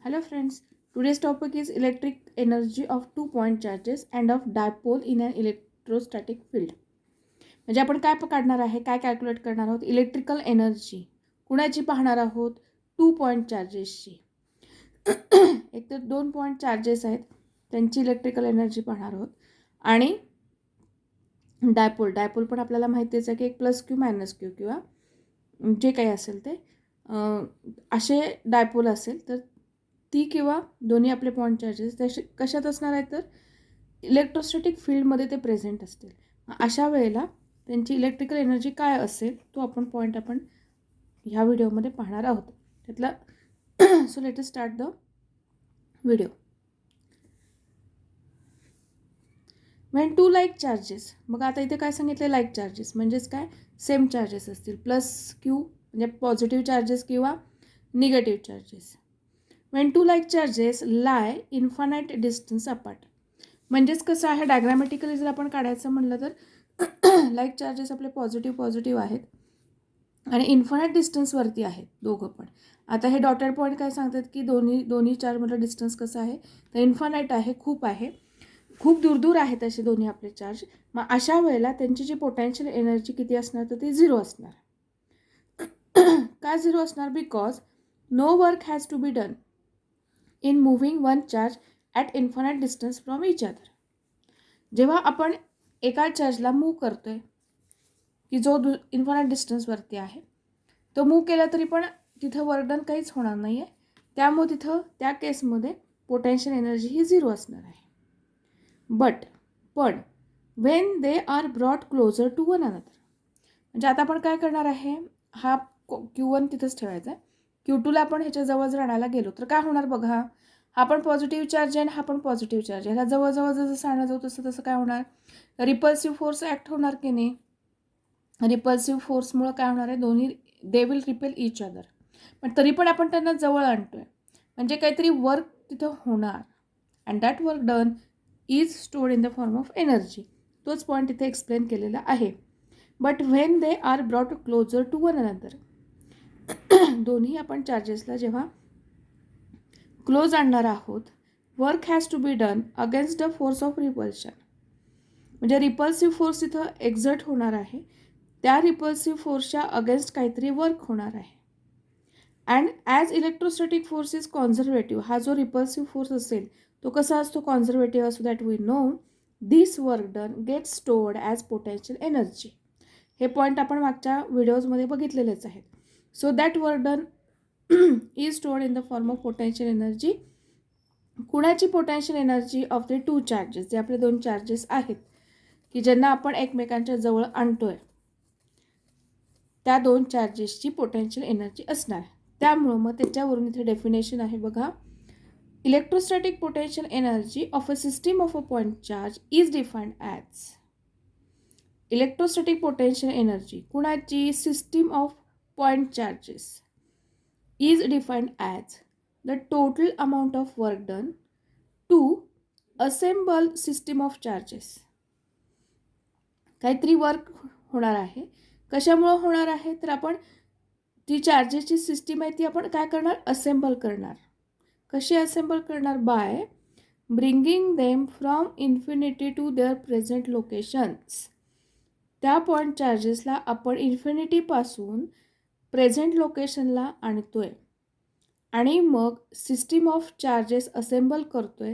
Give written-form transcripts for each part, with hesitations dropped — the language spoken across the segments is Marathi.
Hello friends, today's topic is electric energy of two point charges and of dipole in an electrostatic field. म्हणजे आपण काय काढणार आहे, काय कॅल्क्युलेट करणार आहोत? इलेक्ट्रिकल एनर्जी कुणाची पाहणार आहोत? 2 पॉइंट चार्जेसची. एक तर 2 पॉइंट चार्जेस आहेत, त्यांची इलेक्ट्रिकल एनर्जी पाहणार आहोत. आणि डायपोल पण आपल्याला माहितीच आहे की एक प्लस क्यू मायनस क्यू किंवा जे काही असेल ते असे डायपोल असेल तर ती किंवा दोन्ही आपले पॉइंट चार्जेस ते कशात असणार आहेत तर इलेक्ट्रोस्टॅटिक फील्डमध्ये ते प्रेझेंट असतील. अशा वेळेला त्यांची इलेक्ट्रिकल एनर्जी काय असेल तो आपण पॉईंट ह्या व्हिडिओमध्ये पाहणार आहोत. त्यातला so let us start the video. When two like charges, मग आता इथे काय सांगितले? लाईक चार्जेस म्हणजेच काय? सेम चार्जेस असतील. प्लस क्यू म्हणजे पॉझिटिव्ह चार्जेस किंवा negative charges. When two like charges lie infinite distance apart. म्हणजेच कसं आहे, डायग्रामॅटिकली जर आपण काढायचं म्हणलं तर लाईक चार्जेस आपले पॉझिटिव्ह आहेत आणि इन्फानाईट डिस्टन्सवरती आहेत दोघं पण. आता हे डॉटेड पॉईंट काय सांगतात की दोन्ही चार्जमधलं डिस्टन्स कसं आहे तर इन्फानाईट आहे, खूप दूर आहेत असे दोन्ही आपले चार्ज. मग अशा वेळेला त्यांची जी पोटेन्शियल एनर्जी किती असणार तर ती 0 असणार. का 0 असणार? Because no work has to be done in moving one charge at infinite distance from each other. जेव्हा आपण एका चार्जला मूव्ह करतोय की जो इन्फानाईट डिस्टन्सवरती आहे तो मूव्ह केला तरी पण तिथं वर्क डन काहीच होणार नाही आहे. त्यामुळे तिथं त्या केसमध्ये पोटेन्शियल एनर्जी ही 0 असणार आहे. पण when they are brought closer to one another, म्हणजे आता आपण काय करणार आहे, हा Q1 तिथंच ठेवायचा आहे. Q2ला आपण ह्याच्या जवळ जर आणायला गेलो तर काय होणार बघा. हा पण पॉझिटिव्ह चार्ज आहे आणि हा पण पॉझिटिव्ह चार्ज आहे. ह्याला जवळ जसं आणलं जाऊ तसं काय होणार? रिपल्सिव्ह फोर्स ॲक्ट होणार की नाही? रिपल्सिव्ह फोर्समुळं काय होणार आहे? दोन्ही they will repel each other. पण तरी पण आपण त्यांना जवळ आणतोय म्हणजे काहीतरी वर्क तिथं होणार. And that work done is stored in the form of energy. तोच पॉईंट इथे एक्सप्लेन केलेला आहे. But when they are brought closer to one another, दोन्ही आपण चार्जेसला जेव्हा क्लोज आणणार आहोत, work has to be done against the force of repulsion. म्हणजे रिपल्सिव्ह फोर्स इथं एक्झर्ट होणार आहे, त्या रिपल्सिव्ह फोर्सच्या अगेन्स्ट काहीतरी वर्क होणार आहे. And as electrostatic force is conservative, हा जो रिपल्सिव्ह फोर्स असेल तो कसा असतो? कॉन्झर्वेटिव्ह असतो. That we know this work done get stored as potential energy. हे पॉईंट आपण मागच्या व्हिडिओजमध्ये बघितलेलेच आहेत. So that work done is stored in the form of potential energy. कुणाची potential energy of the two charges, जे आपले दोन चार्जेस आहेत की ज्यांना आपण एकमेकांच्या जवळ आणतोय, त्या दोन चार्जेसची पोटेन्शियल एनर्जी असणार. त्यामुळं मग त्याच्यावरून इथे डेफिनेशन आहे बघा. Electrostatic potential energy of a system of a point charge is defined as. Electrostatic potential energy कुणाची? System of point charges is defined as the total amount of work done to assemble system of charges. काहीतरी वर्क होणार आहे. कशामुळं होणार आहे तर आपण ती चार्जेसची सिस्टीम आहे ती आपण काय करणार? असेंबल करणार. कशी असेंबल करणार? By bringing them from infinity to their present locations. त्या पॉईंट चार्जेसला आपण इन्फिनिटीपासून प्रेझेंट लोकेशनला आणतोय आणि मग सिस्टीम ऑफ चार्जेस असेंबल करतोय.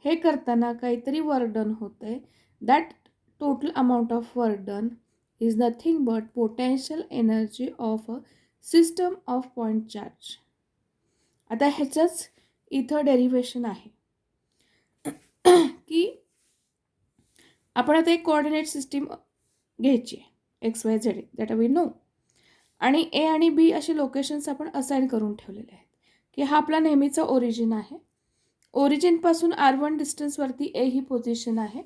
हे करताना काहीतरी वर्क डन होतंय. That total amount of work done is nothing but potential energy of a system of point charge. आता ह्याचंच इथं डेरिव्हेशन आहे की आपण आता एक कोऑर्डिनेट सिस्टीम घ्यायची आहे XYZ दॅट वी नो, आणि A आणि B असे लोकेशन्स आपण असाइन करून ठेवलेले आहेत की हा आपला नेहमीचा ओरिजिन आहे. ओरिजिनपासून R1 डिस्टन्सवरती A ही पोझिशन आहे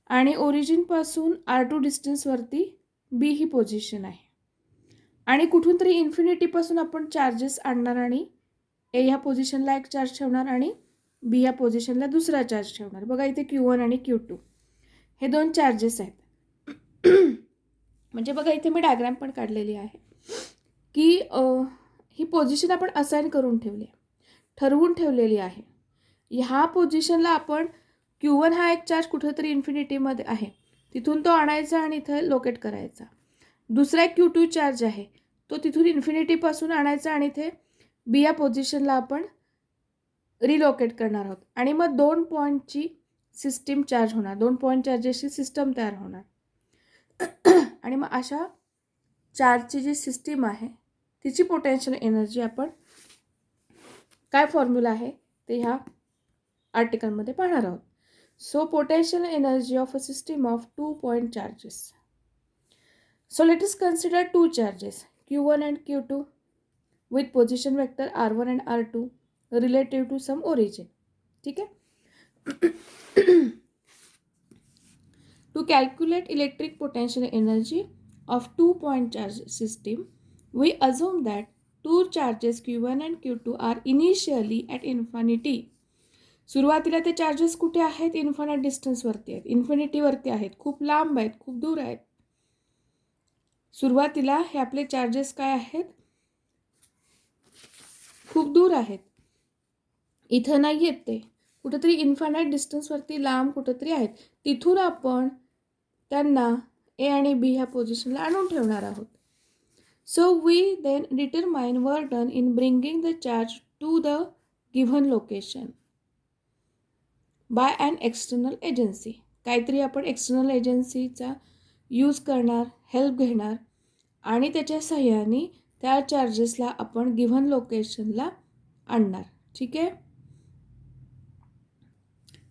आणि ओरिजिनपासून R2 डिस्टन्सवरती B ही पोझिशन आहे. आणि कुठून तरी इन्फिनिटीपासून आपण चार्जेस आणणार आणि A ह्या पोझिशनला एक चार्ज ठेवणार आणि B ह्या पोझिशनला दुसरा चार्ज ठेवणार. बघा इथे Q1 आणि Q2 हे दोन चार्जेस आहेत. म्हणजे बघा इथे मी डायग्राम पण काढलेली आहे की ही पोझिशन आपण असाइन करून ठेवली आहे. ठरवून ठेवलेली आहे. ह्या पोझिशनला आपण Q1 हा एक चार्ज कुठेतरी इन्फिनिटीमध्ये आहे, तिथून तो आणायचा आणि इथे लोकेट करायचा. दुसरा एक Q2 चार्ज आहे, तो तिथून इन्फिनिटीपासून आणायचा आणि इथे B या पोझिशनला आपण रिलोकेट करणार आहोत. आणि मग 2 पॉईंटची सिस्टीम चार्ज होणार, 2 पॉईंट चार्जेसची सिस्टम तयार होणार. आणि मग अशा चार्जची जी सिस्टीम आहे तिची पोटेन्शियल एनर्जी आपण काय फॉर्म्युला आहे ते ह्या आर्टिकलमध्ये पाहणार आहोत. So potential energy of a system of 2 point charges. So let us consider 2 charges Q1 and Q2 with position vector R1 and R2 relative to some origin. ठीक है. To calculate electric potential energy of 2 point charge system, we assume that two charges Q1 and Q2 are initially at infinity. सुरुवातीला ते चार्जेस कुठे आहेत? इन्फिनिट डिस्टन्सवरती आहेत, इन्फिनिटीवरती आहेत, खूप लांब आहेत, खूप दूर आहेत. सुरुवातीला हे आपले चार्जेस काय आहेत? खूप दूर आहेत, इथं नाही आहेत, ते कुठेतरी इन्फिनिट डिस्टन्सवरती लांब कुठेतरी आहेत. तिथून आपण त्यांना ए आणि बी ह्या पोझिशनला आणून ठेवणार आहोत. So we then determine work done in bringing the charge to the given location by an external agency. काहीतरी आपण एक्सटर्नल एजन्सीचा यूज करणार, हेल्प घेणार आणि त्याच्या सहाय्याने त्या चार्जेसला आपण गिव्हन लोकेशनला आणणार. ठीक आहे.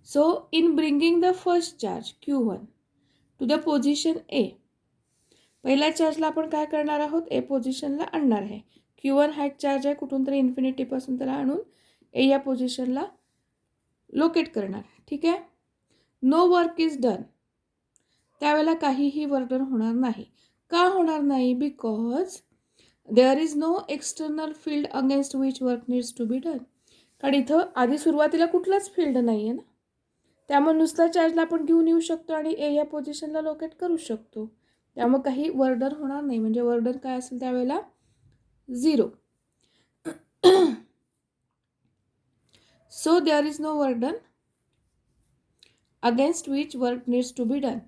So in bringing the first charge Q1 to the position A, पहिल्या चार्जला आपण काय करणार आहोत? ए पोझिशनला आणणार आहे. Q1 हा एक चार्ज आहे, कुठून तरी इन्फिनिटीपासून त्याला आणून ए या पोझिशनला लोकेट करणार. ठीक आहे. नो वर्क इज डन, त्यावेळेला काहीही वर्क डन होणार नाही. का होणार नाही? Because there is no external field against which work needs to be done. कारण इथं आधी सुरुवातीला कुठलाच फील्ड नाही आहे ना, त्यामुळे नुसता चार्जला आपण घेऊन येऊ शकतो आणि ए या पोझिशनला लोकेट करू शकतो. त्यामुळे काही वर्क डन होणार नाही. म्हणजे वर्क डन काय असेल त्यावेळेला 0. So there is no work done against which work needs to be done.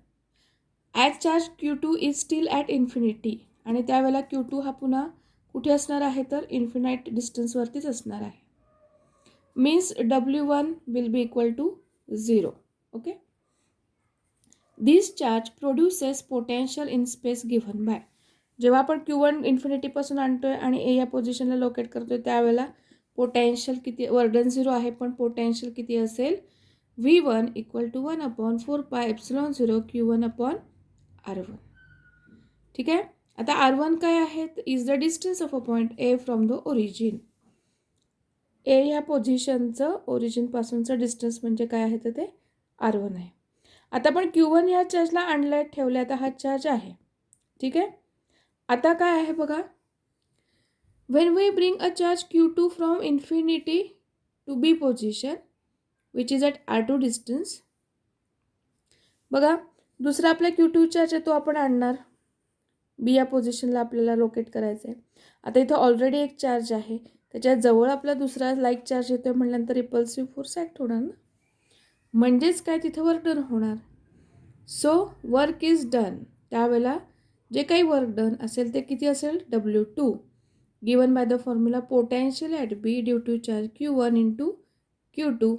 As charge Q2 is still at infinity, आणि त्यावेळेला Q2 हा पुन्हा कुठे असणार आहे? तर इन्फिनाइट डिस्टन्सवरतीच असणार आहे. Means W1 will be equal to 0. Okay. This charge produces potential in space given by, जेव्हा आपण Q1 इन्फिनिटीपासून आणतोय आणि ए या पोझिशनला लोकेट करतोय त्यावेळेला पोटेन्शियल किती? वर्डन 0 आहे, पण पोटेन्शियल किती असेल? V1 equal to 1/4 pi epsilon 0 Q1 upon R1. ठीक आहे. आता R1 काय आहे? Is the distance of a point A from the origin. A ह्या पोझिशनचं ओरिजिनपासूनचं डिस्टन्स म्हणजे काय आहे? तर ते R1 आहे. आता आपण Q1 ह्या चार्जला आणलाय, ठेवलाय, आता हा चार्ज आहे. ठीक आहे. आता काय आहे बघा, when we bring a charge Q2 from infinity to B position which is at R2 distance, बघा दुसरा आपला Q2 चार्ज आहे, तो आपण आणणार, बी या पोझिशनला आपल्याला लोकेट करायचं आहे. आता इथं ऑलरेडी एक चार्ज आहे, त्याच्याजवळ आपला दुसरा लाईक चार्ज येतोय म्हटल्यानंतर रिपल्सिव्ह फोर्स ॲक्ट होणार ना, म्हणजेच काय? तिथं वर्क डन होणार. सो वर्क इज डन, त्यावेळेला जे काही वर्क डन असेल ते किती असेल? W2 given by the formula potential at B due to charge Q1 into Q2,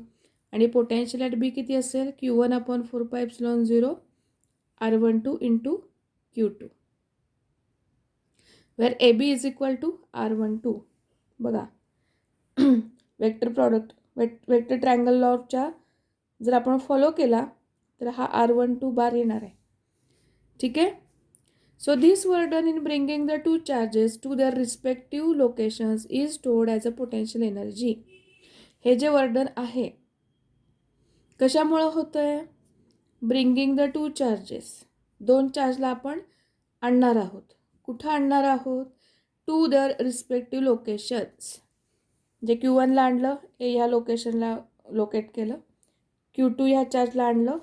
आणि पोटेन्शियल ॲट बी किती असेल? Q1/4 pi epsilon 0 R12 into Q2, where AB is equal to R12. बघा वेक्टर प्रॉडक्ट, वेक्टर ट्रायंगल लॉच्या जर आपण फॉलो केला तर हा R12 बार येणार आहे. ठीक आहे. So this work done in bringing the two charges to their respective locations is stored as a potential energy. हे जे वर्क डन आहे कशामुळं होतं आहे? ब्रिंगिंग द टू चार्जेस, 2 चार्जला आपण आणणार आहोत. कुठं आणणार आहोत? To their respective locations. जे Q1ला आणलं, ए ह्या लोकेशनला लोकेट केलं, Q2 ह्या चार्जला आणलं,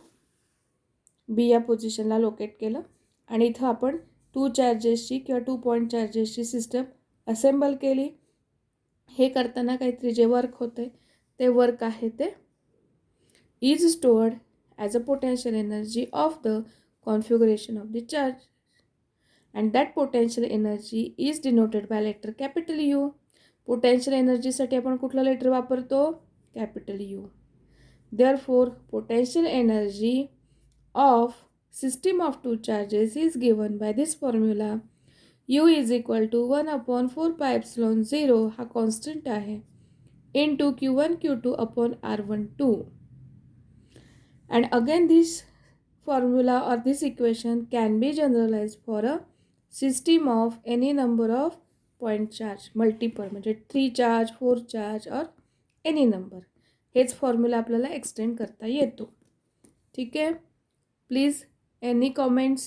बी या पोझिशनला लोकेट केलं, आणि इथं आपण 2 चार्जेसची किंवा 2 पॉईंट चार्जेसची सिस्टम असेंबल केली हे करताना काहीतरी जे वर्क होते ते वर्क आहे ते is stored as a potential energy of the configuration of the charge and that potential energy is denoted by letter capital U. Potential एनर्जीसाठी आपण कुठलं लेटर वापरतो? Capital U. Therefore, potential energy of system of two charges is given by this formula. U is equal to 1 upon 4 pi epsilon 0 हा constant आहे into Q1 Q2 upon R12. And again this formula or this equation can be generalized for a system of any number of point charge multiple म्हणजे 3 charge 4 charge or any number. हेच फॉर्म्युला आपल्याला एक्सटेंड करता येतो. ठीक आहे. Please any comments.